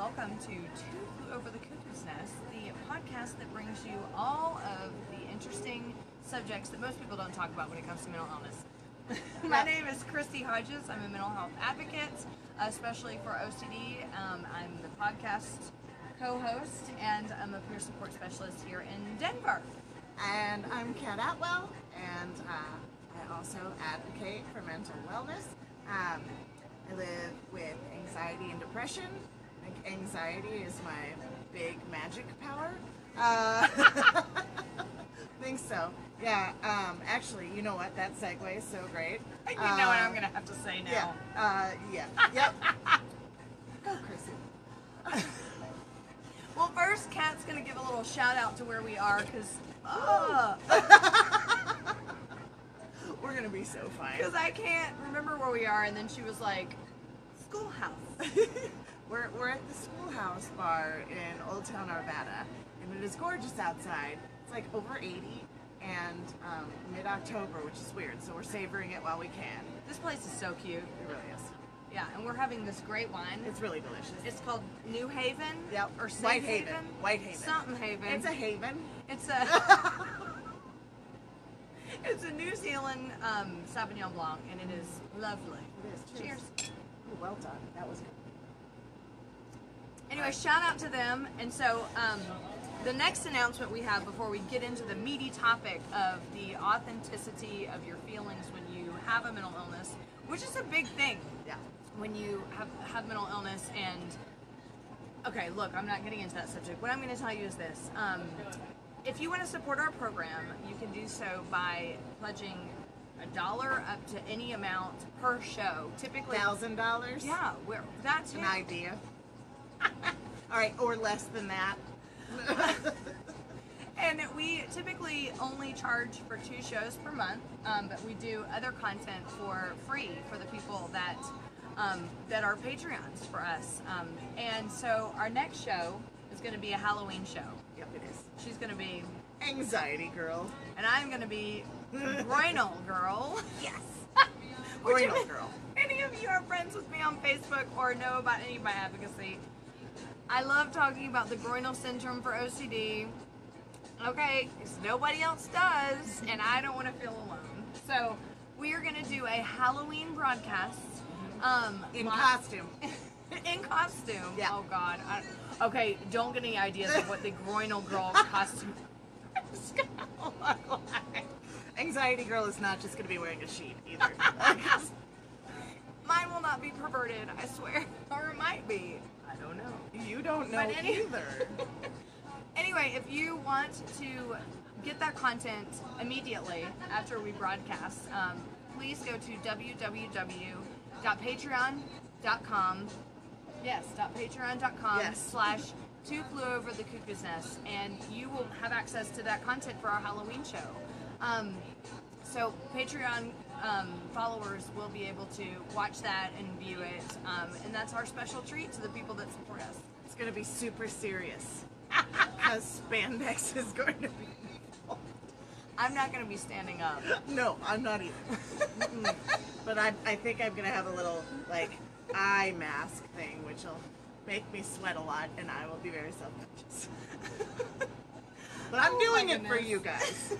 welcome to Two Flew Over the Cuckoo's Nest, the podcast that brings you all of the interesting subjects that most people don't talk about when it comes to mental illness. My name is Christy Hodges. I'm a mental health advocate, especially for OCD. I'm the podcast co-host, and I'm a peer support specialist here in Denver. And I'm Kat Atwell, and I also advocate for mental wellness. I live with anxiety and depression. I think anxiety is my big magic power. I think so. Yeah, actually, you know what? That segue is so great. You know what I'm going to have to say now. Yep. Go, Chrissy. Well, first, Kat's going to give a little shout out to where we are, because we're going to be so fine. Because I can't remember where we are, and then she was like, schoolhouse. We're at the Schoolhouse Bar in Old Town Arvada, and it is gorgeous outside. It's like over 80, and mid-October, which is weird, so we're savoring it while we can. This place is so cute. It really is. Yeah, and we're having this great wine. It's really delicious. It's called New Haven. Yep. Or Safe White Haven. White Haven. Something Haven. It's a haven. It's a it's a New Zealand Sauvignon Blanc, and it is lovely. It is. Cheers. Ooh, well done. That was good. Anyway, shout out to them. And so the next announcement we have before we get into the meaty topic of the authenticity of your feelings when you have a mental illness, which is a big thing. Yeah. When you have mental illness. And okay, look, I'm not getting into that subject. What I'm going to tell you is this. If you want to support our program, you can do so by pledging $1 up to any amount per show. Typically $1,000? Yeah, that's an idea. All right, or less than that. And we typically only charge for 2 shows per month, but we do other content for free for the people that are Patreons for us. And so our next show is going to be a Halloween show. Yep, it is. She's going to be Anxiety Girl. And I'm going to be Groinal Girl. Yes. Groinal Girl. Any of you are friends with me on Facebook or know about any of my advocacy, I love talking about the groinal syndrome for OCD. Okay, because nobody else does, and I don't want to feel alone. So we are going to do a Halloween broadcast. In costume. In costume. Yeah. Oh God. Okay, don't get any ideas of what the groinal girl costume is going to look like. Anxiety Girl is not just going to be wearing a sheet either. Mine will not be perverted, I swear. Or it might be. I don't know. You don't know either. Anyway, if you want to get that content immediately after we broadcast, please go to www.patreon.com. Yes, .patreon.com/Two Flew Over the Cuckoo's Nest, and you will have access to that content for our Halloween show. So Patreon followers will be able to watch that and view it, and that's our special treat to the people that support us. It's going to be super serious because spandex is going to be involved. I'm not going to be standing up. No, I'm not either. But I think I'm going to have a little eye mask thing, which will make me sweat a lot, and I will be very self-conscious. But I'm doing it for you guys.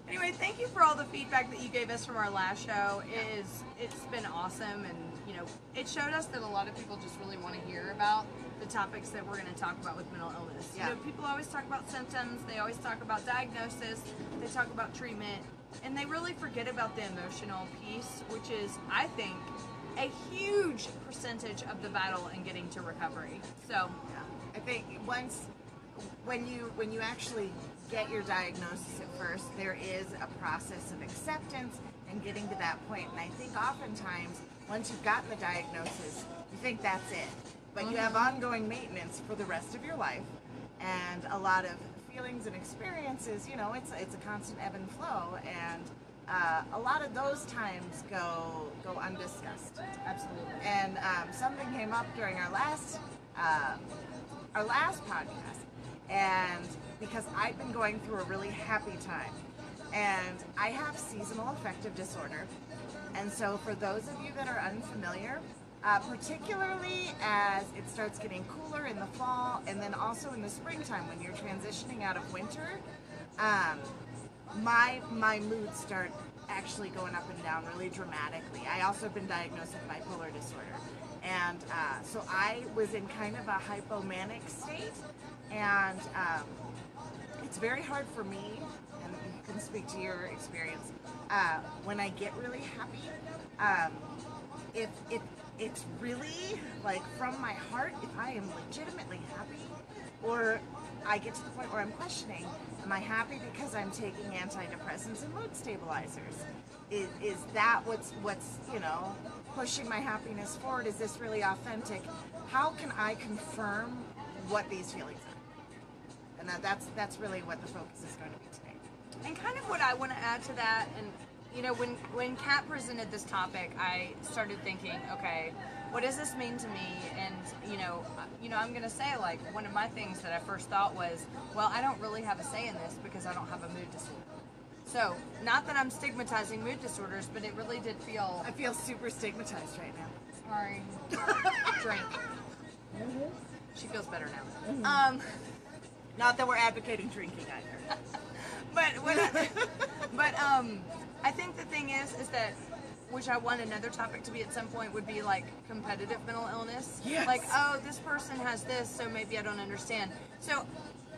Anyway, thank you for all the feedback that you gave us from our last show. It's been awesome, and it showed us that a lot of people just really want to hear about the topics that we're going to talk about with mental illness. Yeah. People always talk about symptoms, they always talk about diagnosis, they talk about treatment, and they really forget about the emotional piece, which is, I think, a huge percentage of the battle in getting to recovery. So, yeah. I think when you actually get your diagnosis at first, there is a process of acceptance and getting to that point. And I think oftentimes, once you've gotten the diagnosis, you think that's it. But you have ongoing maintenance for the rest of your life, and a lot of feelings and experiences, it's a constant ebb and flow, and a lot of those times go undiscussed. Absolutely. And something came up during our last podcast, and because I've been going through a really happy time, and I have seasonal affective disorder, and so for those of you that are unfamiliar, particularly as it starts getting cooler in the fall, and then also in the springtime when you're transitioning out of winter. My moods start actually going up and down really dramatically. I also have been diagnosed with bipolar disorder, and so I was in kind of a hypomanic state, and it's very hard for me, and you can speak to your experience, when I get really happy, if it's really like from my heart, if I am legitimately happy, or I get to the point where I'm questioning, am I happy because I'm taking antidepressants and mood stabilizers? Is that what's pushing my happiness forward? Is this really authentic? How can I confirm what these feelings are? And that's really what the focus is going to be today. And kind of what I want to add to that, and when Kat presented this topic, I started thinking, okay, what does this mean to me? And I'm gonna say, like, one of my things that I first thought was, well, I don't really have a say in this because I don't have a mood disorder. So, not that I'm stigmatizing mood disorders, but it really did feel. I feel super stigmatized right now. Sorry. Drink. Mm-hmm. She feels better now. Mm-hmm. Not that we're advocating drinking either. I think the thing is that, which I want another topic to be at some point, would be like competitive mental illness. Yes. Like, oh, this person has this, so maybe I don't understand. So,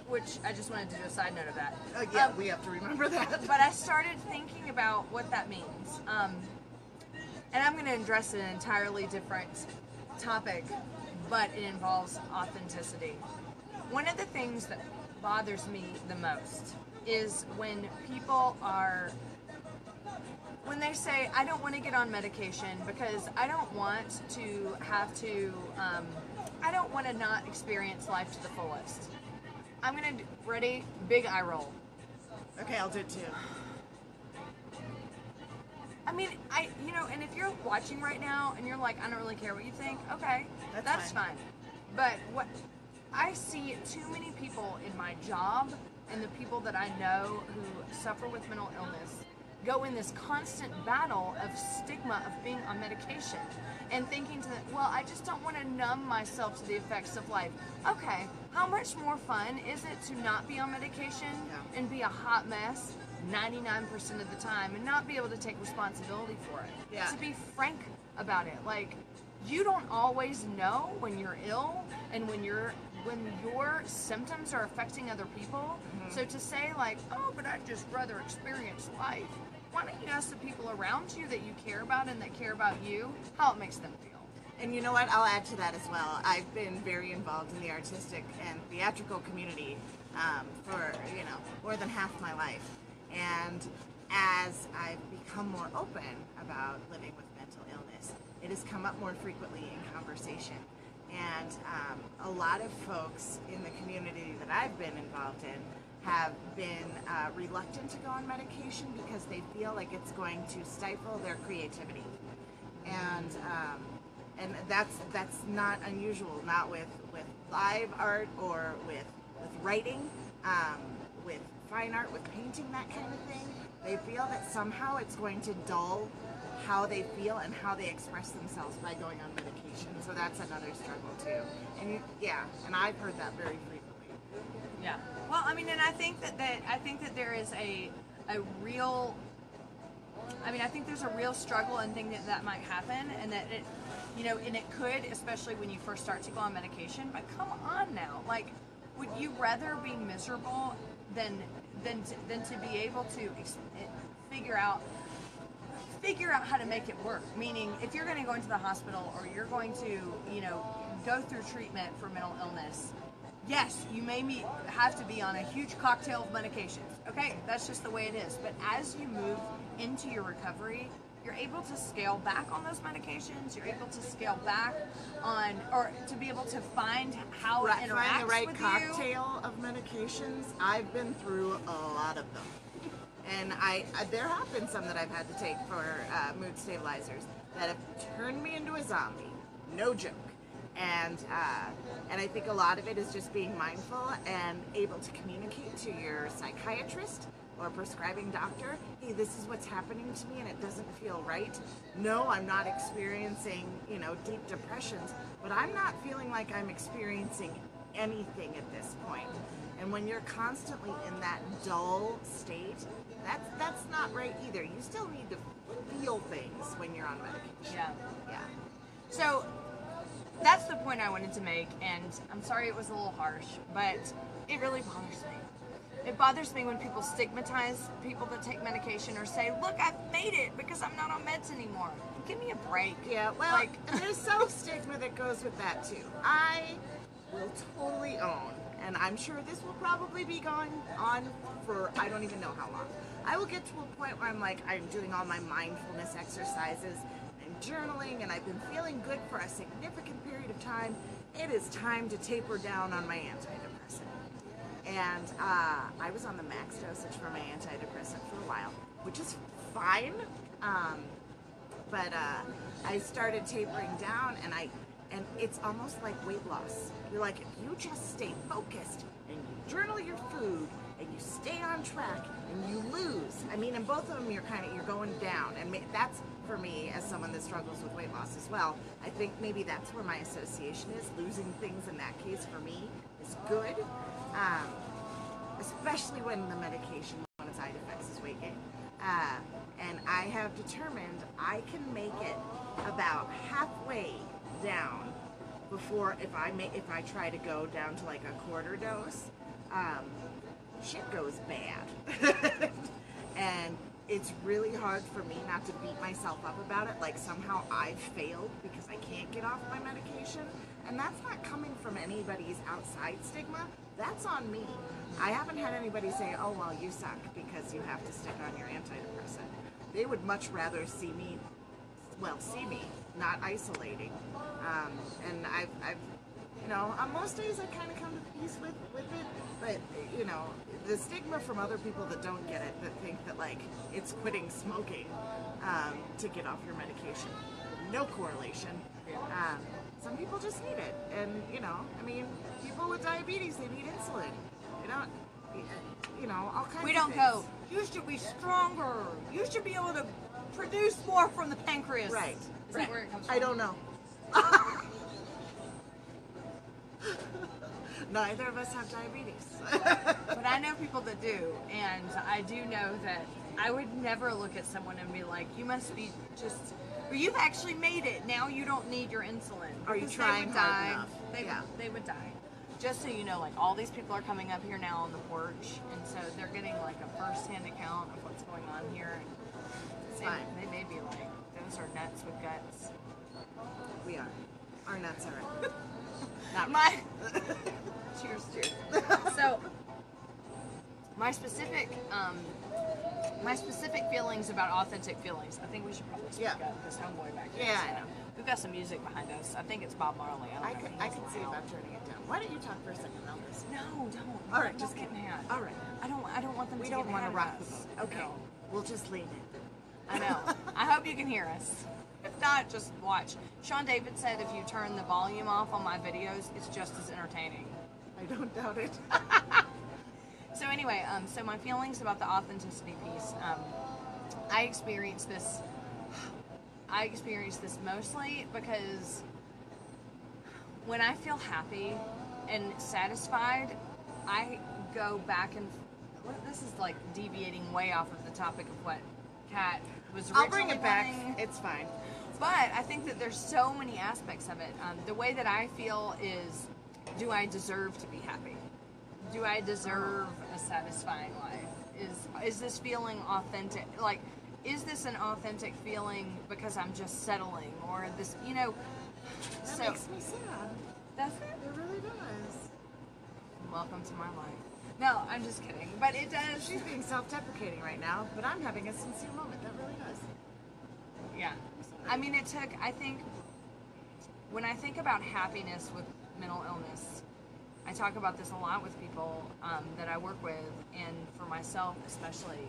which I just wanted to do a side note of that. Yeah, we have to remember that. But I started thinking about what that means. And I'm going to address an entirely different topic, but it involves authenticity. One of the things that bothers me the most is when people when they say, I don't want to get on medication because I don't want to have to, I don't want to not experience life to the fullest. I'm going to, ready? Big eye roll. Okay, I'll do it too. I mean, and if you're watching right now and you're like, I don't really care what you think, okay, that's fine. But what I see too many people in my job and the people that I know who suffer with mental illness go in this constant battle of stigma of being on medication and thinking to them, well, I just don't want to numb myself to the effects of life. Okay, how much more fun is it to not be on medication and be a hot mess 99% of the time and not be able to take responsibility for it? Yeah. To be frank about it. Like, you don't always know when you're ill and when your symptoms are affecting other people. Mm-hmm. So to say like, oh, but I'd just rather experience life. Why don't you ask the people around you that you care about and that care about you how it makes them feel? And you know what? I'll add to that as well. I've been very involved in the artistic and theatrical community for more than half my life. And as I've become more open about living with mental illness, it has come up more frequently in conversation. And a lot of folks in the community that I've been involved in have been reluctant to go on medication because they feel like it's going to stifle their creativity. And that's not unusual, not with live art or with writing, with fine art, with painting, that kind of thing. They feel that somehow it's going to dull how they feel and how they express themselves by going on medication. So that's another struggle too. And and I've heard that very frequently. Yeah. Well, I mean, and I think that there is a real, I think there's a real struggle and thing that might happen, and that it, and it could, especially when you first start to go on medication. But come on now, like, would you rather be miserable than to be able to figure out how to make it work? Meaning, if you're going to go into the hospital or you're going to, go through treatment for mental illness, yes, you may have to be on a huge cocktail of medications. Okay, that's just the way it is. But as you move into your recovery, you're able to scale back on those medications. You're able to scale back on, or to be able to find how it interacts find the right with cocktail of medications. I've been through a lot of them. And there have been some that I've had to take for mood stabilizers that have turned me into a zombie. No joke. And I think a lot of it is just being mindful and able to communicate to your psychiatrist or prescribing doctor, hey, this is what's happening to me and it doesn't feel right. No, I'm not experiencing, deep depressions, but I'm not feeling like I'm experiencing anything at this point. And when you're constantly in that dull state, that's not right either. You still need to feel things when you're on medication. Yeah. Yeah. So that's the point I wanted to make, and I'm sorry it was a little harsh, but it really bothers me. It bothers me when people stigmatize people that take medication or say, look, I've made it because I'm not on meds anymore. Give me a break. Yeah, well, there's self-stigma that goes with that too. I will totally own, and I'm sure this will probably be going on for I don't even know how long. I will get to a point where I'm doing all my mindfulness exercises and journaling, and I've been feeling good for a significant period of time. It is time to taper down on my antidepressant. And I was on the max dosage for my antidepressant for a while, which is fine. But I started tapering down, and it's almost like weight loss. You're like, if you just stay focused and you journal your food and you stay on track and you lose. I mean, in both of them, you're going down, and that's for me as someone that struggles with weight loss as well. I think maybe that's where my association is. Losing things in that case for me is good. Especially when the medication, one of the side effects is weight gain. And I have determined I can make it about halfway down before if I try to go down to like a quarter dose, shit goes bad. And it's really hard for me not to beat myself up about it, like somehow I've failed because I can't get off my medication. And that's not coming from anybody's outside stigma. That's on me. I haven't had anybody say, oh, well, you suck because you have to stick on your antidepressant. They would much rather see me, not isolating. And I've on most days I kind of come to peace with it. But, the stigma from other people that don't get it, that think that, like, it's quitting smoking to get off your medication. No correlation. Some people just need it. And, people with diabetes, they need insulin. They don't, all kinds of things. We don't go, you should be stronger. You should be able to produce more from the pancreas. Right. Is that where it comes from? I don't know. Neither of us have diabetes. But I know people that do, and I do know that I would never look at someone and be like, you must be or you've actually made it. Now you don't need your insulin. Are you Because trying hard enough? They would die. Just so you know, like, all these people are coming up here now on the porch, and so they're getting like a first-hand account of what's going on here. It's And fine. they may be like, those are nuts with guts. We are. Our nuts are. Not My cheers. So my specific feelings about authentic feelings. I think we should probably speak up because homeboy back here. Yeah, I know. We've got some music behind us. I think it's Bob Marley. I don't know. I can see about turning it down. Why don't you talk for a second, Elvis? No, don't. All right, Don't just get kidding. mad. All right. I don't want them We to don't get want mad to rock at the us. boat. Okay. No. We'll just lean it. I know. I hope you can hear us. If not, just watch. Sean David said if you turn the volume off on my videos, it's just as entertaining. I don't doubt it. So anyway, so my feelings about the authenticity piece, I experienced this mostly because when I feel happy and satisfied, I go back and this is like deviating way off of the topic of what Kat was originally I'll bring it back. wanting. It's fine. But I think that there's so many aspects of it. The way that I feel is, do I deserve to be happy? Do I deserve a satisfying life? Is this feeling authentic? Like, is this an authentic feeling because I'm just settling? Or this, That makes me sad. Does it? It really does. Welcome to my life. No, I'm just kidding. But it does. She's being self-deprecating right now, but I'm having a sincere moment. That really does. Yeah. I mean, I think, when I think about happiness with mental illness, I talk about this a lot with people that I work with, and for myself especially,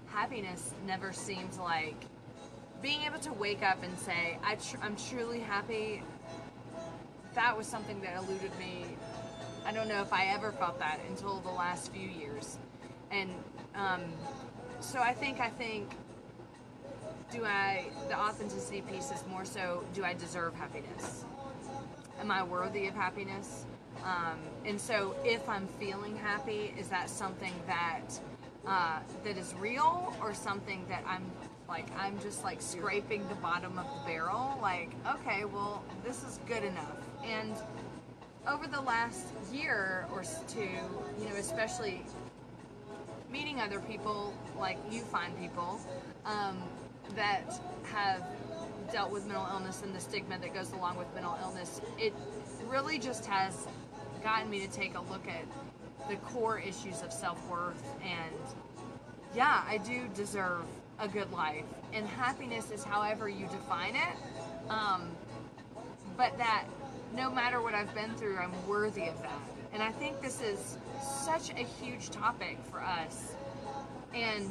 happiness never seems like being able to wake up and say, I'm truly happy. That was something that eluded me. I don't know if I ever felt that until the last few years. And So I think the authenticity piece is more so, do I deserve happiness? Am I worthy of happiness? And so if I'm feeling happy, is that something that that is real, or something that I'm just like scraping the bottom of the barrel? Like, okay, well, this is good enough. And over the last year or two, especially meeting other people, like you find people that have dealt with mental illness and the stigma that goes along with mental illness, it really just has gotten me to take a look at the core issues of self-worth. And yeah, I do deserve a good life, and happiness is however you define it, but that no matter what I've been through, I'm worthy of that. And I think this is such a huge topic for us, and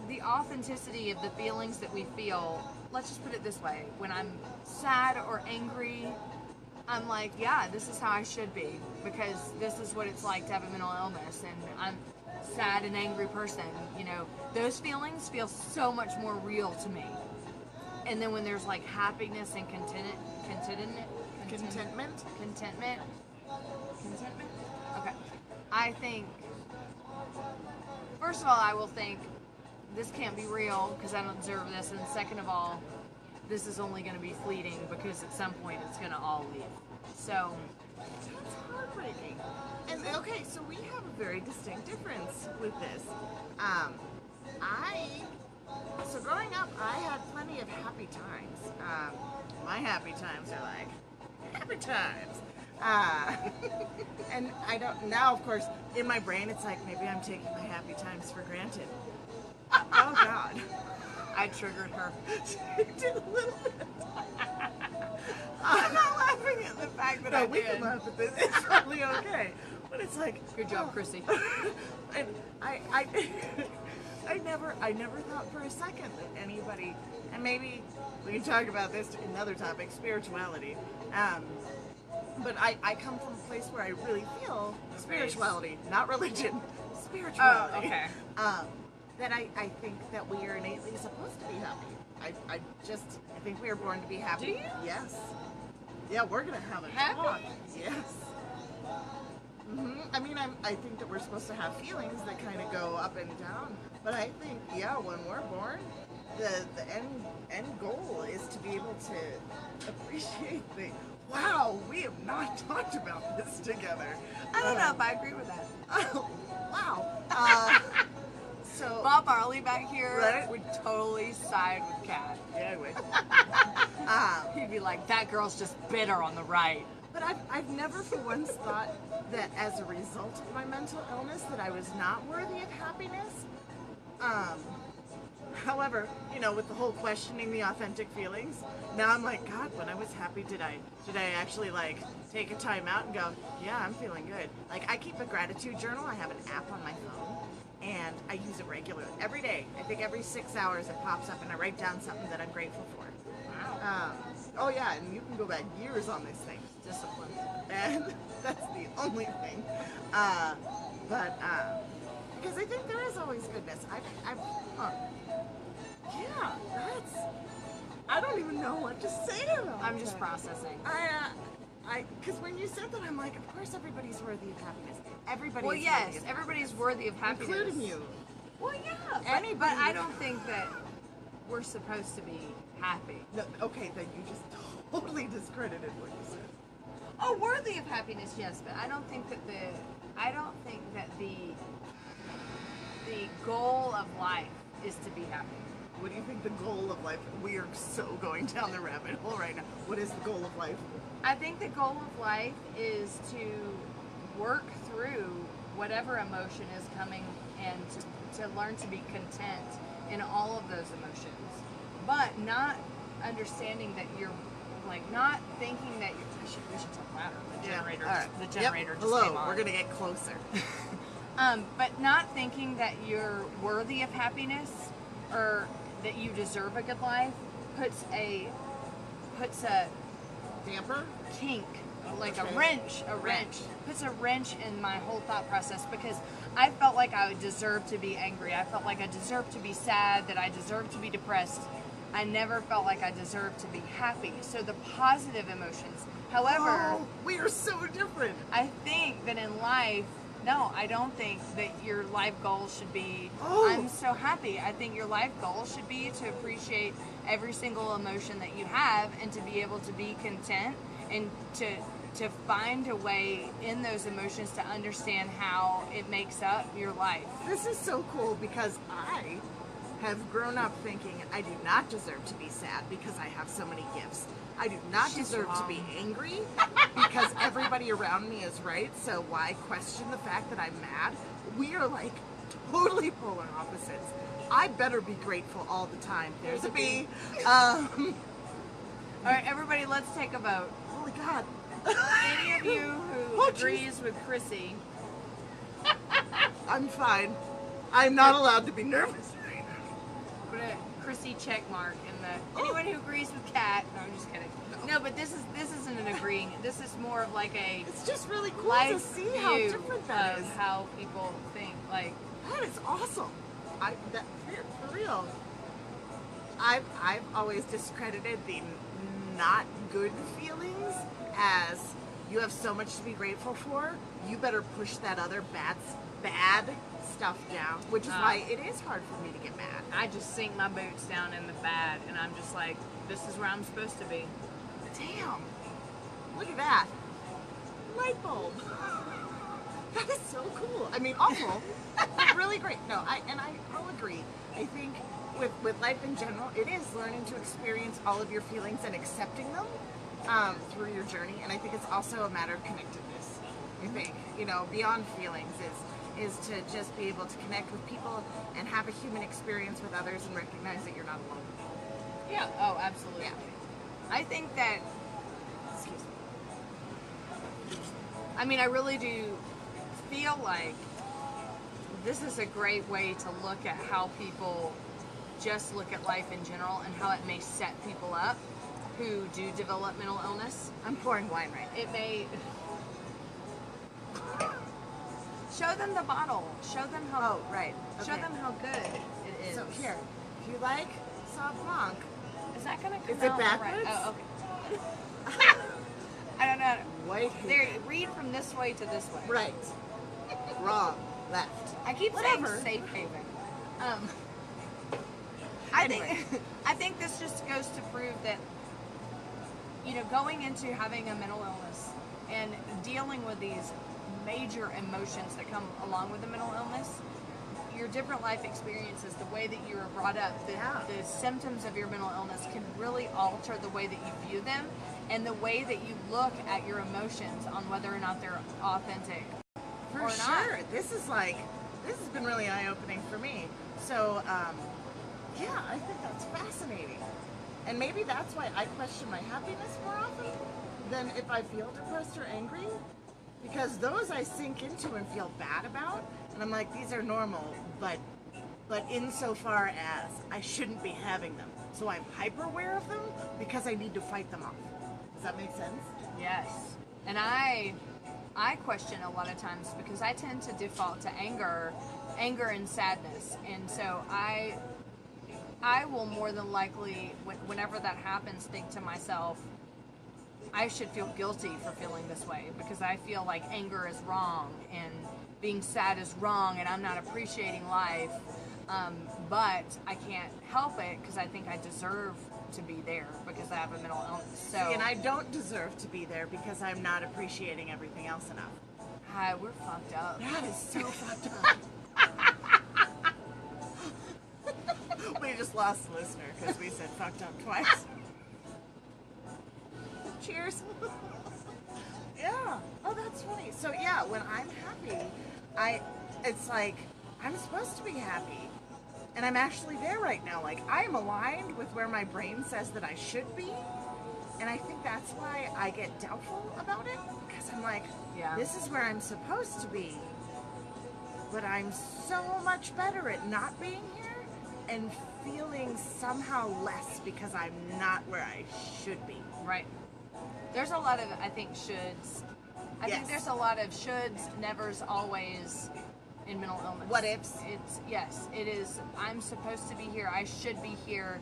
the authenticity of the feelings that we feel. Let's just put it this way: when I'm sad or angry, I'm like, yeah, this is how I should be, because this is what it's like to have a mental illness, and I'm a sad and angry person. Those feelings feel so much more real to me. And then when there's like happiness and contentment. Okay. I think, first of all, I will think, this can't be real because I don't deserve this. And second of all, this is only going to be fleeting because at some point it's going to all leave. So that's heartbreaking. And okay, so we have a very distinct difference with this. So growing up, I had plenty of happy times. My happy times are like happy times. And I don't, now of course, in my brain it's like, maybe I'm taking my happy times for granted. Oh God. I triggered her. You did a little bit. I'm not laughing at the fact that I did. We can laugh at this. It's probably okay. But it's like, good job, Chrissy. And I never thought for a second that anybody, and maybe we can talk about this in another topic, spirituality. But I come from a place where I really feel spirituality, not religion, spirituality. Oh, okay. That I think that we are innately supposed to be happy. I think we are born to be happy. Do you? Yes. Yeah, we're gonna have a happy? talk. Yes. I mean, I think that we're supposed to have feelings that kind of go up and down. But I think, yeah, when we're born, the end goal is to be able to appreciate the, wow, we have not talked about this together. I don't know if I agree with that. Oh, wow. So Bob Marley back here right? would totally side with Kat. Yeah, I would. He'd be like, that girl's just bitter on the right. But I've never for once thought that as a result of my mental illness that I was not worthy of happiness. However, with the whole questioning the authentic feelings, now I'm like, God, when I was happy, did I actually like take a time out and go, yeah, I'm feeling good. Like, I keep a gratitude journal. I have an app on my phone, and I use it regularly every day. I think every 6 hours it pops up, and I write down something that I'm grateful for. Wow. Oh yeah, and you can go back years on this thing. Discipline. And that's the only thing. Because I think there is always goodness. I don't even know what to say about I'm just that. processing. Because when you said that, I'm like, of course everybody's worthy of happiness. Well, yes, everybody's worthy of happiness. Including you. Well, yeah. Anybody. But I don't think that we're supposed to be happy. No, okay, then you just totally discredited what you said. Oh, worthy of happiness, yes, but I don't think that the goal of life is to be happy. What do you think the goal of life? We are so going down the rabbit hole right now. What is the goal of life? I think the goal of life is to work through whatever emotion is coming and to learn to be content in all of those emotions, but not understanding that you're not thinking that you're. We should talk louder. The generator. Yeah. Right. The generator. Yep. Just Hello. came on. We're gonna get closer. But not thinking that you're worthy of happiness or that you deserve a good life puts a Damper? kink like Okay. a wrench. Puts a wrench in my whole thought process because I felt like I deserved to be angry. I felt like I deserved to be sad, that I deserved to be depressed. I never felt like I deserved to be happy. So the positive emotions. However, Oh, we are so different. I think that in life, no, I don't think that your life goal should be, Oh. I'm so happy. I think your life goal should be to appreciate every single emotion that you have and to be able to be content and to find a way in those emotions to understand how it makes up your life. This is so cool because I have grown up thinking I do not deserve to be sad because I have so many gifts. I do not She's deserve to be angry because everybody around me is right. So why question the fact that I'm mad? We are like totally polar opposites. I better be grateful all the time. There's a bee. All right, everybody, let's take a vote. Holy God. Any of you who Oh, agrees with Chrissy, I'm fine. I'm not allowed to be nervous right now. put a Chrissy check mark in the. Anyone who agrees with Kat, no, I'm just kidding. No, but this isn't an agreeing. This is more of like a It's just really cool to life see how view different that of is. how people think. Like, That is awesome. For real. I've always discredited the not good feelings as you have so much to be grateful for. You better push that other bad stuff down, which is why it is hard for me to get mad. I just sink my boots down in the bad, and I'm just like, this is where I'm supposed to be. Damn. Look at that. Light bulb. That is so cool. I mean, awful, but really great. No, I'll agree. I think with life in general, it is learning to experience all of your feelings and accepting them through your journey. And I think it's also a matter of connectedness. I think, beyond feelings is to just be able to connect with people and have a human experience with others and recognize that you're not alone. Yeah. Oh, absolutely. Yeah. I think that. Excuse me. I mean, I really do feel like this is a great way to look at how people just look at life in general and how it may set people up who do develop mental illness. I'm pouring wine right now. It may show them the bottle. Show them how. Oh, right. Show Okay. them how good it is. So here, if you like Sauv Blanc, Is that gonna come Is it out backwards? Right? Oh, okay. I don't know. white There, read from this way to this way. right, wrong, left. I keep Whatever. saying safe haven. Anyway. I think this just goes to prove that, going into having a mental illness and dealing with these major emotions that come along with a mental illness, your different life experiences, the way that you were brought up, the symptoms of your mental illness can really alter the way that you view them and the way that you look at your emotions on whether or not they're authentic. For or sure. not. This has been really eye-opening for me. So, yeah, I think that's fascinating. And maybe that's why I question my happiness more often than if I feel depressed or angry. Because those I sink into and feel bad about. And I'm like, these are normal, but insofar as I shouldn't be having them. So I'm hyper aware of them because I need to fight them off. Does that make sense? Yes. And I question a lot of times because I tend to default to anger and sadness. And so I will more than likely, whenever that happens, think to myself, I should feel guilty for feeling this way because I feel like anger is wrong and being sad is wrong and I'm not appreciating life. But I can't help it because I think I deserve to be there because I have a mental illness. So, See, and I don't deserve to be there because I'm not appreciating everything else enough. hi, we're fucked up. That is so fucked up. We just lost a listener because we said fucked up twice. Cheers. Yeah. Oh, that's funny. So yeah, when I'm happy, it's like I'm supposed to be happy. And I'm actually there right now. Like I'm aligned with where my brain says that I should be. And I think that's why I get doubtful about it. Because I'm like, Yeah. this is where I'm supposed to be. But I'm so much better at not being here and feeling somehow less because I'm not where I should be. Right. There's a lot of, I think, shoulds. I think Yes. there's a lot of shoulds, nevers, always in mental illness. What ifs? Yes, it is. I'm supposed to be here. I should be here.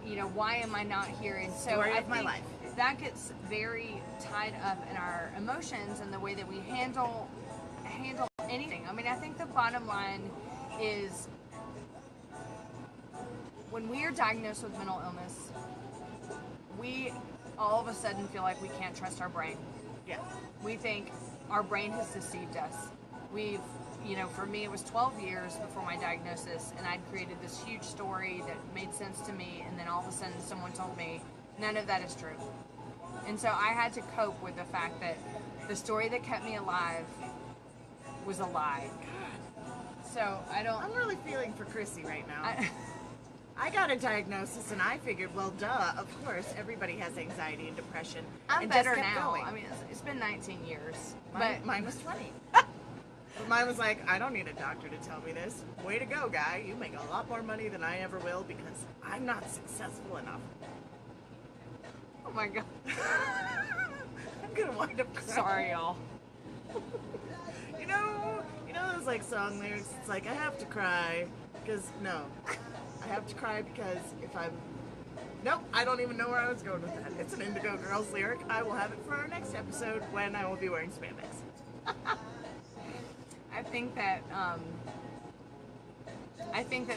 You know, why am I not here? And so Story I of my think life. that gets very tied up in our emotions and the way that we handle anything. I mean, I think the bottom line is when we are diagnosed with mental illness, we all of a sudden feel like we can't trust our brain. Yeah. We think our brain has deceived us. We've, you know, for me it was 12 years before my diagnosis, and I'd created this huge story that made sense to me, and then all of a sudden someone told me none of that is true. And so I had to cope with the fact that the story that kept me alive was a lie. So I'm really feeling for Chrissy right now. I got a diagnosis and I figured, well, duh, of course, everybody has anxiety and depression. I'm and better just kept now. going. I mean, it's been 19 years. Mine was 20. But mine was like, I don't need a doctor to tell me this. Way to go, guy. You make a lot more money than I ever will because I'm not successful enough. Oh my God. I'm gonna wind up crying. Sorry, y'all. You know those like song lyrics? It's like, I have to cry because, no. I have to cry because if I'm... Nope, I don't even know where I was going with that. It's an Indigo Girls lyric. I will have it for our next episode when I will be wearing spandex. I think that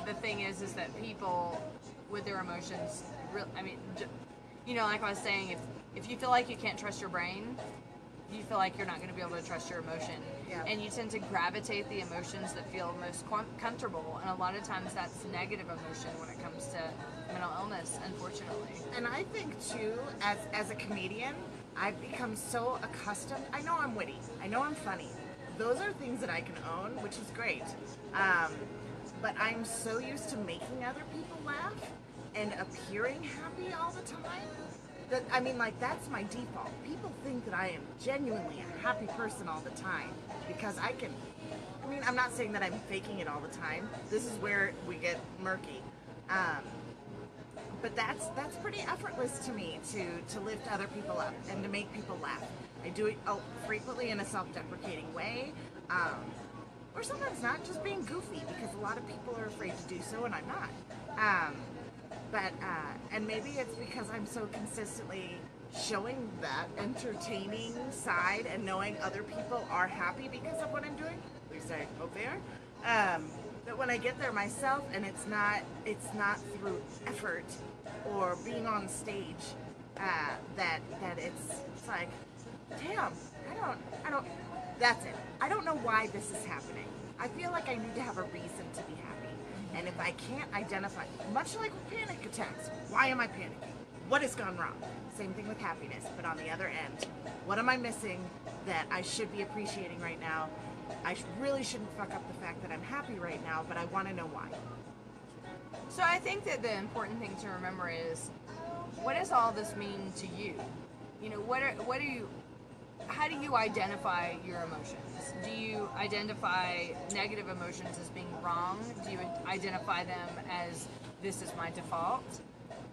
the thing is that people with their emotions, you know, like I was saying, if you feel like you can't trust your brain, you feel like you're not going to be able to trust your emotion. Yeah. And you tend to gravitate the emotions that feel most comfortable, and a lot of times that's negative emotion when it comes to mental illness, unfortunately. And I think too, as a comedian, I've become so accustomed. I know I'm witty. I know I'm funny. Those are things that I can own, which is great. But I'm so used to making other people laugh and appearing happy all the time that, I mean, like, that's my default. People think that I am genuinely a happy person all the time because I can. I mean, I'm not saying that I'm faking it all the time. This is where we get murky. But that's pretty effortless to me to lift other people up and to make people laugh. I do it frequently in a self-deprecating way, or sometimes not, just being goofy because a lot of people are afraid to do so, and I'm not. And maybe it's because I'm so consistently showing that entertaining side and knowing other people are happy because of what I'm doing. At least I hope they are. That when I get there myself, and it's not through effort or being on stage, that it's like, damn, I don't. That's it. I don't know why this is happening. I feel like I need to have a reason to be happy. And if I can't identify, much like with panic attacks, why am I panicking? What has gone wrong? Same thing with happiness, but on the other end, what am I missing that I should be appreciating right now? I really shouldn't fuck up the fact that I'm happy right now, but I want to know why. So I think that the important thing to remember is, what does all this mean to you? You know, how do you identify your emotions? Do you identify negative emotions as being wrong? Do you identify them as this is my default?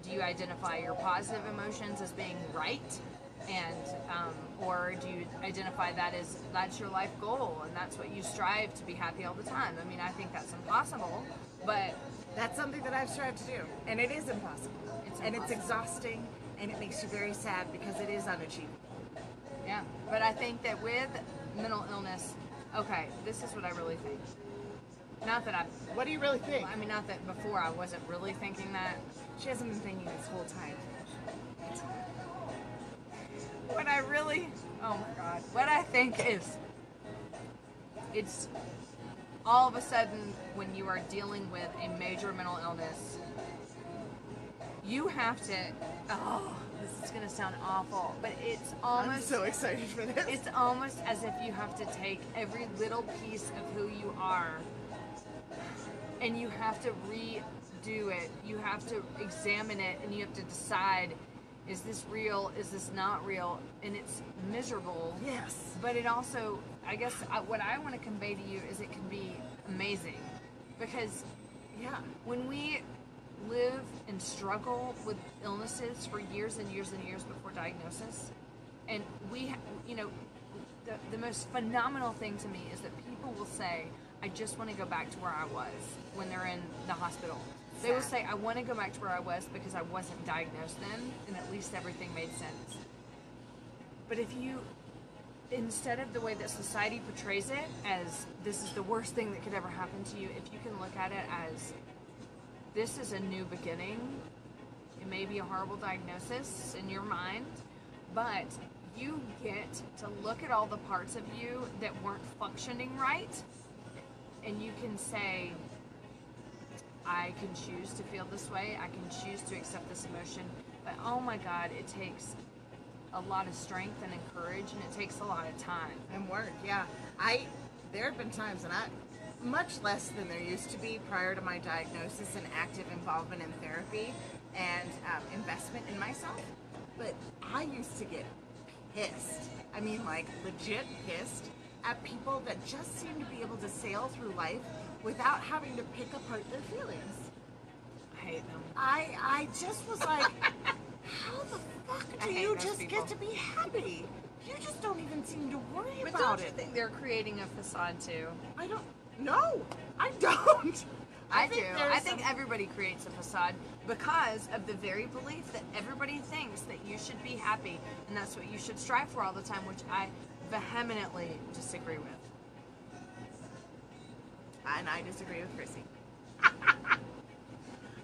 Do you identify your positive emotions as being right? And or do you identify that as that's your life goal and that's what you strive to be happy all the time? I mean, I think that's impossible, but that's something that I've strived to do, and it is impossible. It's exhausting, and it makes you very sad because it is unachievable. Yeah, but I think that with mental illness, okay, this is what I really think. Not that What do you really think? I mean, not that before I wasn't really thinking that. She hasn't been thinking this whole time. What I really, oh my God, what I think is, it's all of a sudden when you are dealing with a major mental illness, you have to, this is going to sound awful, but it's almost... I'm so excited for this. It's almost as if you have to take every little piece of who you are and you have to redo it. You have to examine it and you have to decide, is this real? Is this not real? And it's miserable. Yes. But it also, I guess, what I want to convey to you is it can be amazing. Because, yeah, when we live and struggle with illnesses for years and years and years before diagnosis. And the most phenomenal thing to me is that people will say, I just want to go back to where I was when they're in the hospital. They will say, I want to go back to where I was because I wasn't diagnosed then, and at least everything made sense. But if you, instead of the way that society portrays it as this is the worst thing that could ever happen to you, if you can look at it as this is a new beginning, it may be a horrible diagnosis in your mind, but you get to look at all the parts of you that weren't functioning right, and you can say, I can choose to feel this way, I can choose to accept this emotion, but oh my God, it takes a lot of strength and courage, and it takes a lot of time. And work, yeah. There have been times, and much less than there used to be prior to my diagnosis and active involvement in therapy and investment in myself, but I used to get pissed. I mean, like, legit pissed at people that just seem to be able to sail through life without having to pick apart their feelings. I hate them. I just was like, how the fuck do you just get to be happy? You just don't even seem to worry but about don't it. you think they're creating a facade too? I don't. No, I don't. I do. I think everybody creates a facade because of the very belief that everybody thinks that you should be happy and that's what you should strive for all the time, which I vehemently disagree with. And I disagree with Chrissy.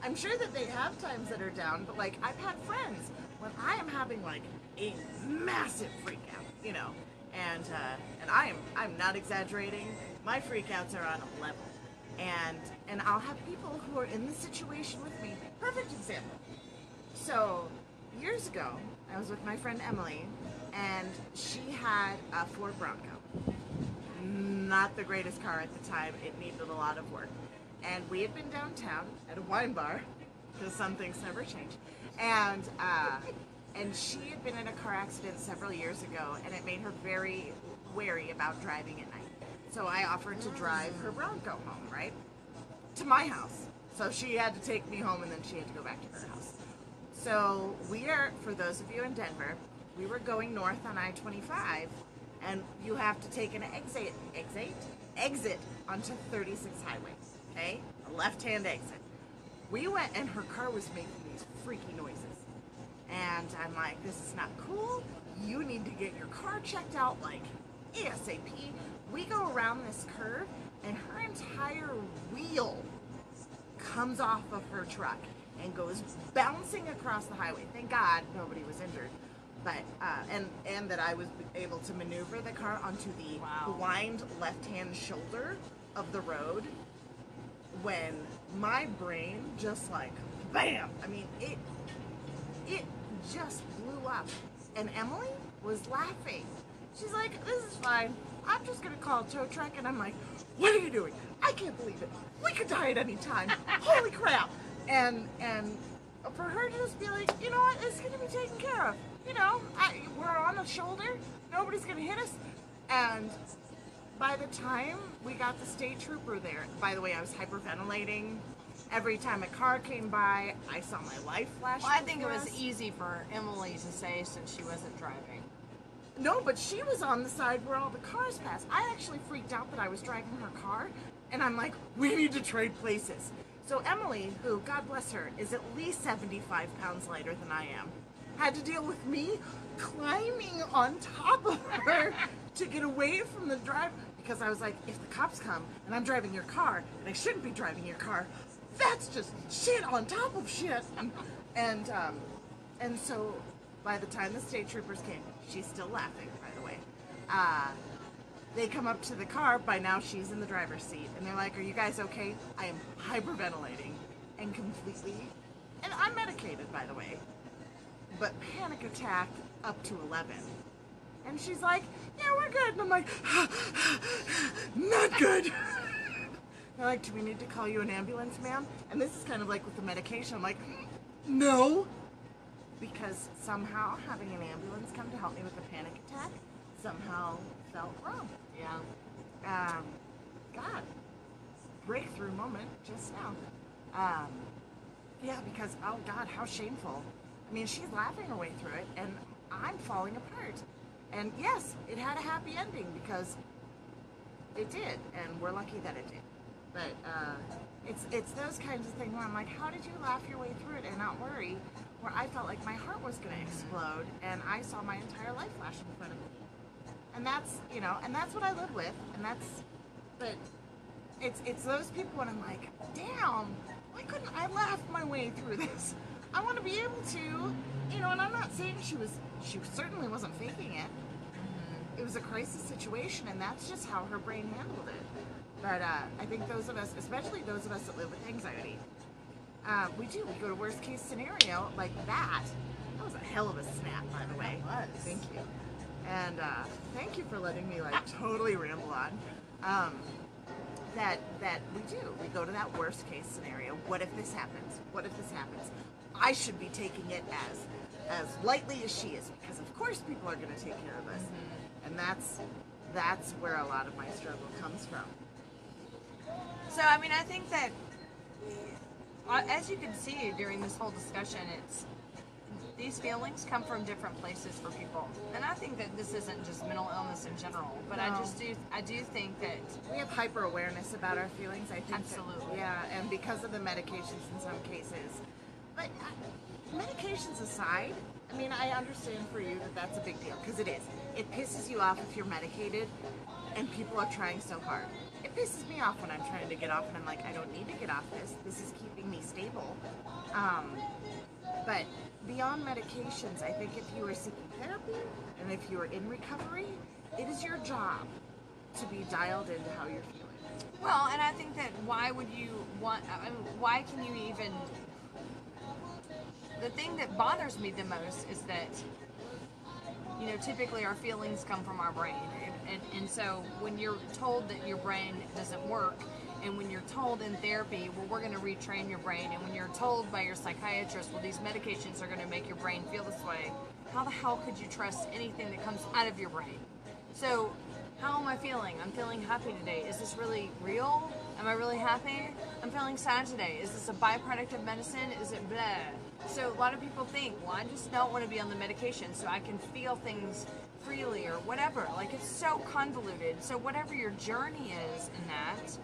I'm sure that they have times that are down, but like I've had friends when I am having like a massive freak out, you know, and I'm not exaggerating. My freakouts are on a level, and I'll have people who are in the situation with me. Perfect example. So years ago, I was with my friend Emily, and she had a Ford Bronco. Not the greatest car at the time. It needed a lot of work. And we had been downtown at a wine bar, because some things never change. And she had been in a car accident several years ago, and it made her very wary about driving at night. So I offered to drive her Bronco home, right? To my house. So she had to take me home, and then she had to go back to her house. So we are, for those of you in Denver, we were going north on I-25, and you have to take an exit onto 36 highway, okay? A left-hand exit. We went, and her car was making these freaky noises. And I'm like, this is not cool. You need to get your car checked out, like, ASAP. We go around this curve, and her entire wheel comes off of her truck and goes bouncing across the highway. Thank God nobody was injured. But, and that I was able to maneuver the car onto the blind left-hand shoulder of the road when my brain just like, bam! I mean, it just blew up. And Emily was laughing. She's like, this is fine. I'm just going to call a tow truck. And I'm like, what are you doing? I can't believe it. We could die at any time. Holy crap. And for her to just be like, you know what? It's going to be taken care of. You know, we're on a shoulder. Nobody's going to hit us. And by the time we got the state trooper there, by the way, I was hyperventilating. Every time a car came by, I saw my life flash. Well, I think it was easy for Emily to say since she wasn't driving. No, but she was on the side where all the cars passed. I actually freaked out that I was driving her car, and I'm like, we need to trade places. So Emily, who, God bless her, is at least 75 pounds lighter than I am, had to deal with me climbing on top of her to get away from the drive, because I was like, if the cops come and I'm driving your car, and I shouldn't be driving your car, that's just shit on top of shit. And so by the time the state troopers came, she's still laughing, by the way. They come up to the car. By now she's in the driver's seat, and they're like, are you guys okay? I am hyperventilating and completely, and I'm medicated, by the way, but panic attack up to 11. And she's like, yeah, we're good. And I'm like, not good. They're like, do we need to call you an ambulance, ma'am? And this is kind of like with the medication. I'm like, no. Because somehow having an ambulance come to help me with a panic attack somehow felt wrong. Yeah. God, breakthrough moment just now. Yeah, because, oh God, how shameful. I mean, she's laughing her way through it, and I'm falling apart. And yes, it had a happy ending because it did, and we're lucky that it did. But it's those kinds of things where I'm like, how did you laugh your way through it and not worry? Where I felt like my heart was going to explode, and I saw my entire life flash in front of me. And that's, you know, and that's what I live with, and that's, but it's those people when I'm like, damn, why couldn't I laugh my way through this? I want to be able to, you know, and I'm not saying she certainly wasn't faking it. It was a crisis situation, and that's just how her brain handled it. But I think those of us, especially those of us that live with anxiety, we go to worst case scenario like that. That was a hell of a snap, by the way. That was. Thank you. And thank you for letting me like totally ramble on. That we do. We go to that worst case scenario. What if this happens? What if this happens? I should be taking it as lightly as she is, because of course people are going to take care of us. And that's where a lot of my struggle comes from. So, I mean, I think that, as you can see during this whole discussion, these feelings come from different places for people. And I think that this isn't just mental illness in general, but No. I do think that We have hyper awareness about our feelings, I think. Absolutely. And because of the medications in some cases. But medications aside, I mean, I understand for you that that's a big deal, because it is. It pisses you off if you're medicated and people are trying so hard. It pisses me off when I'm trying to get off and I'm like, I don't need to get off this. This is keeping me stable. But beyond medications, I think if you are seeking therapy and if you are in recovery, it is your job to be dialed into how you're feeling. well, and I think that why would you want? I mean, why can you even? The thing that bothers me the most is that, you know, typically our feelings come from our brain. And so when you're told that your brain doesn't work, and when you're told in therapy, well, we're going to retrain your brain, and when you're told by your psychiatrist, well, these medications are going to make your brain feel this way, how the hell could you trust anything that comes out of your brain? So how am I feeling? I'm feeling happy today. Is this really real? Am I really happy? I'm feeling sad today. Is this a byproduct of medicine? Is it blah? So a lot of people think, well, I just don't want to be on the medication so I can feel things freely or whatever. Like, it's so convoluted. So whatever your journey is in that,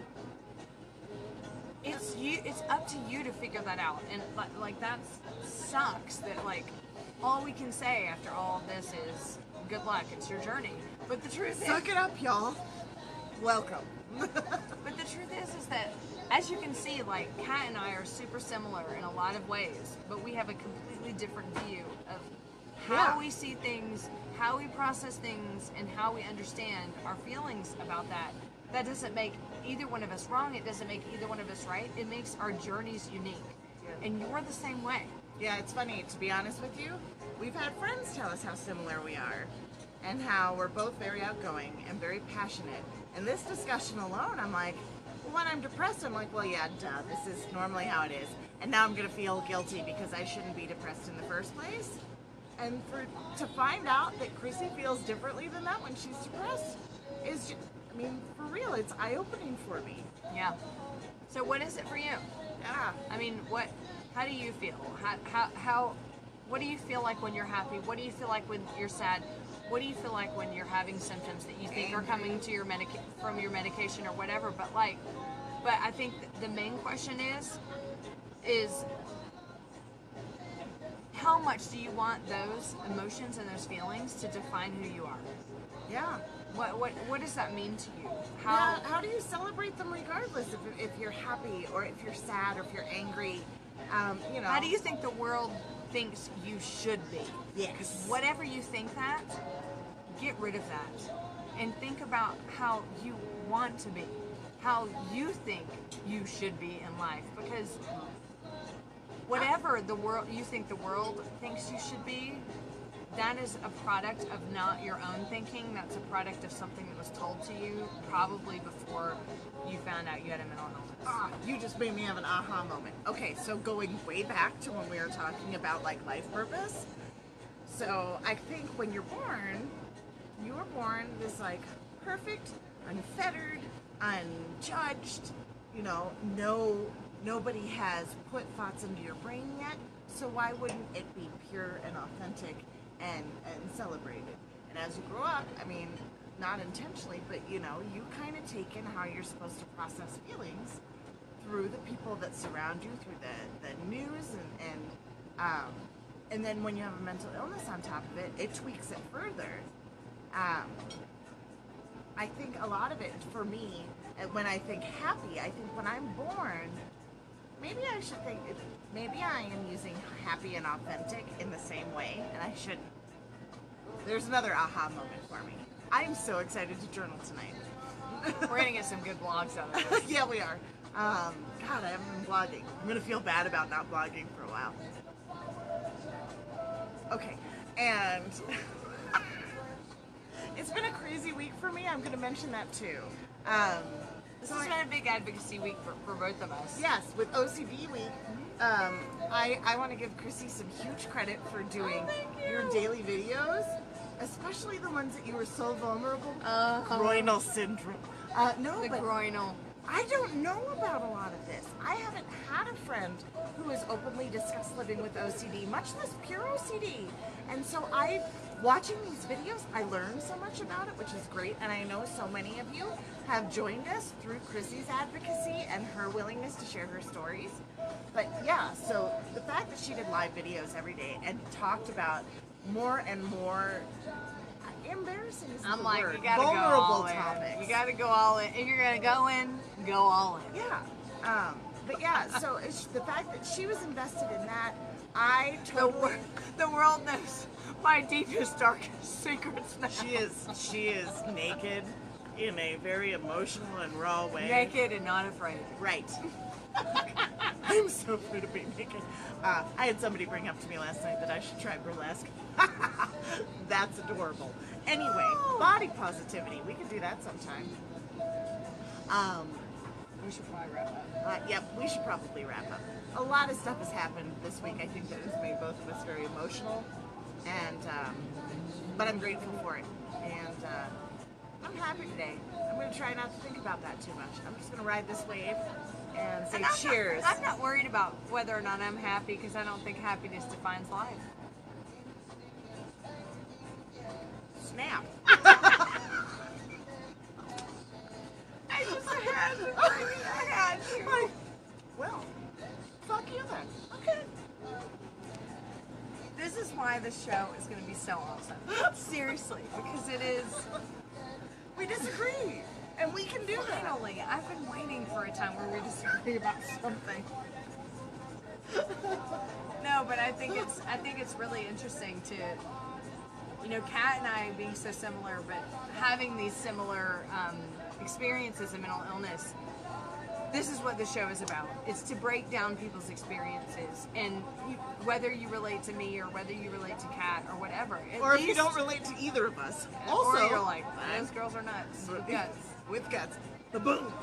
it's up to you to figure that out. And like that sucks that like all we can say after all of this is good luck, it's your journey. But the truth is, Suck it up, y'all. Welcome. but the truth is that, as you can see, like, Kat and I are super similar in a lot of ways, but we have a completely different view of how we see things, how we process things, and how we understand our feelings about that. That doesn't make either one of us wrong. It doesn't make either one of us right. It makes our journeys unique. Yeah. And you're the same way. Yeah, it's funny, to be honest with you, we've had friends tell us how similar we are and how we're both very outgoing and very passionate. And this discussion alone, I'm like, well, when I'm depressed, I'm like, well, yeah, duh, this is normally how it is. And now I'm going to feel guilty because I shouldn't be depressed in the first place. And to find out that Chrissy feels differently than that when she's depressed is just, I mean, for real, it's eye-opening for me. Yeah. So what is it for you? Yeah. I mean, how do you feel? What do you feel like when you're happy? What do you feel like when you're sad? What do you feel like when you're having symptoms that you think are coming to your from your medication or whatever? But I think the main question is how much do you want those emotions and those feelings to define who you are? Yeah. What does that mean to you? How do you celebrate them regardless if you're happy or if you're sad or if you're angry? You know. How do you think the world thinks you should be? Yes. Whatever you think that, get rid of that. And think about how you want to be. How you think you should be in life. Because whatever you think the world thinks you should be, that is a product of not your own thinking. That's a product of something that was told to you probably before you found out you had a mental illness. You just made me have an aha moment. Okay, so going way back to when we were talking about like life purpose. So I think when you're born, you were born this like perfect, unfettered, unjudged, you know, no nobody has put thoughts into your brain yet, so why wouldn't it be pure and authentic and celebrated? And as you grow up, I mean, not intentionally, but you kind of take in how you're supposed to process feelings through the people that surround you, through the news, and then when you have a mental illness on top of it, it tweaks it further. I think a lot of it, for me, when I think happy, I think when I'm born, maybe I should think, maybe I am using happy and authentic in the same way, and I shouldn't. There's another aha moment for me. I'm so excited to journal tonight. We're gonna get some good blogs out of this. Yeah, we are. God, I haven't been blogging. I'm gonna feel bad about not blogging for a while. Okay, and it's been a crazy week for me. I'm gonna mention that too. This has been a big advocacy week for both of us. Yes, with OCD week, I want to give Chrissy some huge credit for doing your daily videos, especially the ones that you were so vulnerable. Groinal syndrome. Groinal. I don't know about a lot of this. I haven't had a friend who has openly discussed living with OCD, much less pure OCD. And so watching these videos, I learned so much about it, which is great. And I know so many of you have joined us through Chrissy's advocacy and her willingness to share her stories. But yeah, so the fact that she did live videos every day and talked about more and more embarrassing is I'm the like, word. you gotta Vulnerable go all topics. in. You gotta go all in. If you're gonna go in, go all in. Yeah. But yeah, so the fact that she was invested in that, I totally... The world knows my deepest, darkest secrets now. She is naked in a very emotional and raw way. Naked and not afraid. Right. I'm so afraid of being naked. I had somebody bring up to me last night that I should try burlesque. That's adorable. Anyway, body positivity. We could do that sometime. We should probably wrap up. Yep, we should probably wrap up. A lot of stuff has happened this week, I think, that has made both of us very emotional. And, but I'm grateful for it. And I'm happy today. I'm going to try not to think about that too much. I'm just going to ride this wave and say cheers. I'm not worried about whether or not I'm happy because I don't think happiness defines life. Snap. I just had to. Well, fuck you then. Okay. This is why this show is going to be so awesome. Seriously, because it is. We disagree, and we can do that. Finally, I've been waiting for a time where we disagree about something. No, but I think it's really interesting to, Kat and I being so similar, but having these similar experiences in mental illness. This is what the show is about. It's to break down people's experiences, and whether you relate to me or whether you relate to Kat or whatever. Or if you don't relate to either of us. Also, or you're like, those girls are nuts. With guts. With guts. The boom.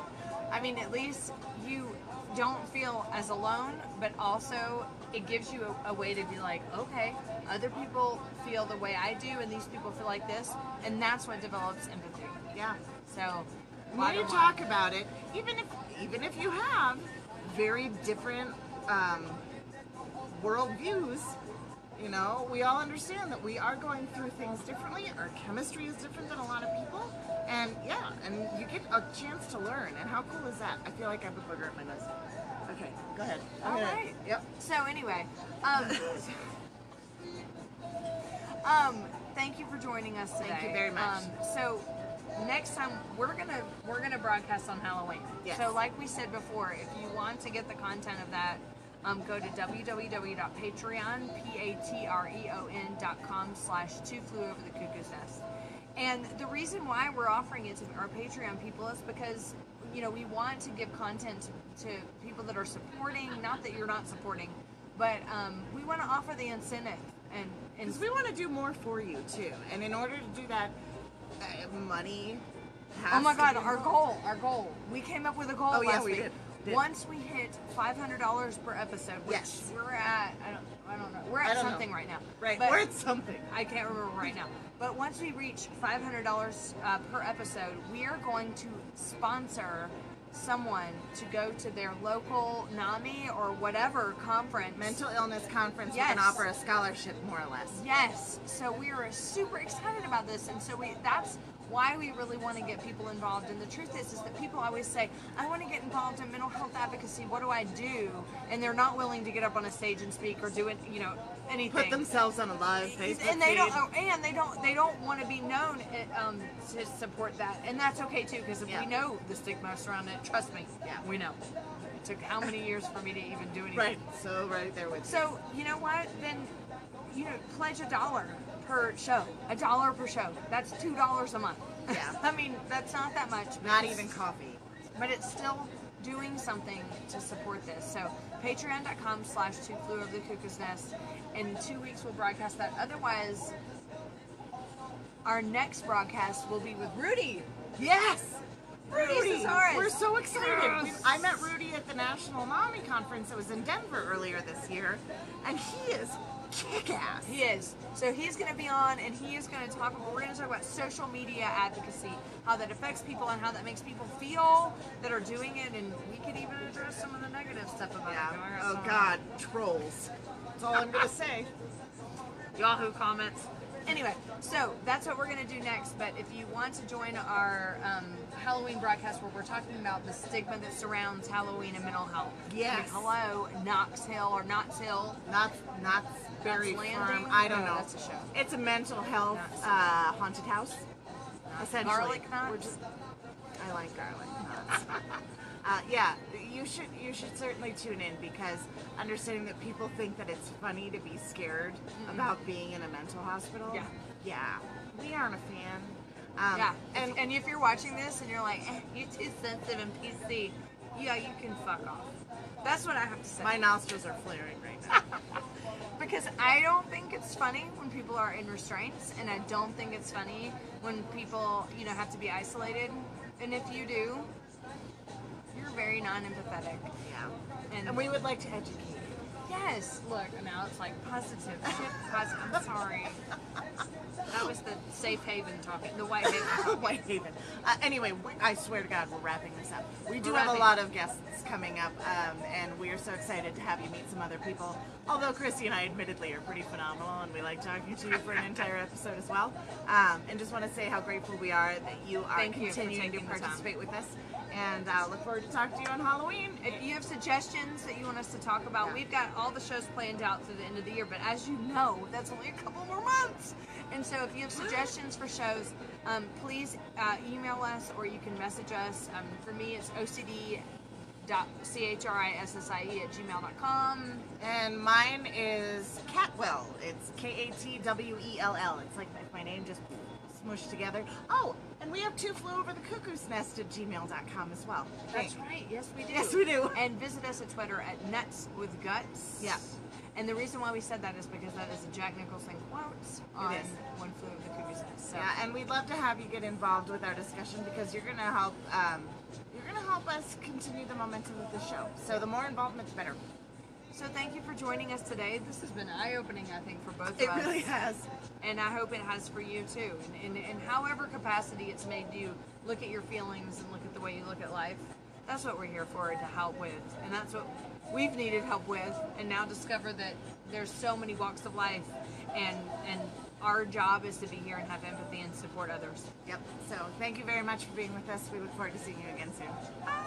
I mean, at least you don't feel as alone, but also it gives you a way to be like, okay, other people feel the way I do, and these people feel like this, and that's what develops empathy. Yeah. So when you talk about it, even if you have very different world views, we all understand that we are going through things differently. Our chemistry is different than a lot of people, and you get a chance to learn. And how cool is that? I feel like I have a booger at my nose. Okay, go ahead. All right. Yep. So anyway, thank you for joining us today. Thank you very much. So next time we're gonna broadcast on Halloween. Yes. So like we said before, if you want to get the content of that, go to www.patreon.com/2flewoverthecuckoo's And the reason why we're offering it to our Patreon people is because we want to give content to people that are supporting, not that you're not supporting, but we want to offer the incentive and because we want to do more for you too. And in order to do that, money has oh my God, to be our goal. We came up with a goal last week. Did. Once we hit $500 per episode, which yes. we're at, I don't know. We're at something right now. Right, but we're at something. I can't remember right now. But once we reach $500 per episode, we are going to sponsor someone to go to their local NAMI or whatever conference. Mental illness conference Yes. with an offer a scholarship, more or less. Yes. So we are super excited about this, and so that's why we really want to get people involved. And the truth is that people always say, I want to get involved in mental health advocacy. What do I do? And they're not willing to get up on a stage and speak or do it, anything. Put themselves on a live Facebook And they feed. they don't want to be known to support that, and that's okay too, because we know the stigma around it. Trust me, we know. It took how many years for me to even do anything? Right. So right there with you. So you know what? Then pledge $1 per show. $1 per show. That's $2 a month. Yeah. I mean, that's not that much. Not even coffee. But it's still doing something to support this. So patreon.com/Two Flew Over the Cuckoo's Nest. In 2 weeks we'll broadcast that. Otherwise, our next broadcast will be with Rudy. Yes. Rudy Cesaris. We're so excited. Yes. I met Rudy at the National NAMI conference. It was in Denver earlier this year, and he is kick-ass. He is. So he's going to be on, and he is going to talk. We're going to talk about social media advocacy, how that affects people, and how that makes people feel that are doing it. And we could even address some of the negative stuff about it. Oh God, trolls. That's all I'm going to say. Yahoo comments. Anyway, so that's what we're going to do next. But if you want to join our Halloween broadcast where we're talking about the stigma that surrounds Halloween and mental health. Yes. Like, hello, Knox Hill or Knott's Hill. Not very Knott's firm. Landing? I don't No, know. that's a show. It's a mental health haunted house. Essentially. Garlic Knots? I like garlic knots. You should certainly tune in, because understanding that people think that it's funny to be scared about being in a mental hospital. Yeah. We aren't a fan. And if you're watching this and you're like, you're too sensitive and PC, you can fuck off. That's what I have to say. My nostrils are flaring right now. Because I don't think it's funny when people are in restraints, and I don't think it's funny when people, have to be isolated. And if you do, you're very non-empathetic. Yeah. And we would like to educate you. Yes. Look, now it's like positive shit. I'm sorry. That was the safe haven talking. The white haven talking. White haven. Anyway, I swear to God, we're wrapping this up. We do We're have a wrapping lot of guests coming up, and we are so excited to have you meet some other people. Although Chrissy and I admittedly are pretty phenomenal, and we like talking to you for an entire episode as well. And just want to say how grateful we are that you are continuing to participate with us. And look forward to talking to you on Halloween. If you have suggestions that you want us to talk about, we've got all the shows planned out through the end of the year. But as you know, that's only a couple more months. And so if you have suggestions for shows, please email us, or you can message us. For me, it's ocd.chrissie@gmail.com. And mine is Catwell. It's Katwell. It's like if my name just smushed together. Oh, and we have Two Flew Over the Cuckoo's Nest at gmail.com as well. That's right. Yes, we do. Yes, we do. And visit us at Twitter at nutswithguts. Yeah. And the reason why we said that is because that is a Jack Nicholson quote on One Flew Over the Cuckoo's Nest. So. Yeah, and we'd love to have you get involved with our discussion, because you're gonna help. You're gonna help us continue the momentum of the show. So the more involvement, the better. So thank you for joining us today. This has been eye-opening, I think, for both of It us. really has. And I hope it has for you too. And in however capacity it's made you look at your feelings and look at the way you look at life, that's what we're here for, to help with. And that's what we've needed help with, and now discover that there's so many walks of life, and our job is to be here and have empathy and support others. Yep. So thank you very much for being with us. We look forward to seeing you again soon. Bye.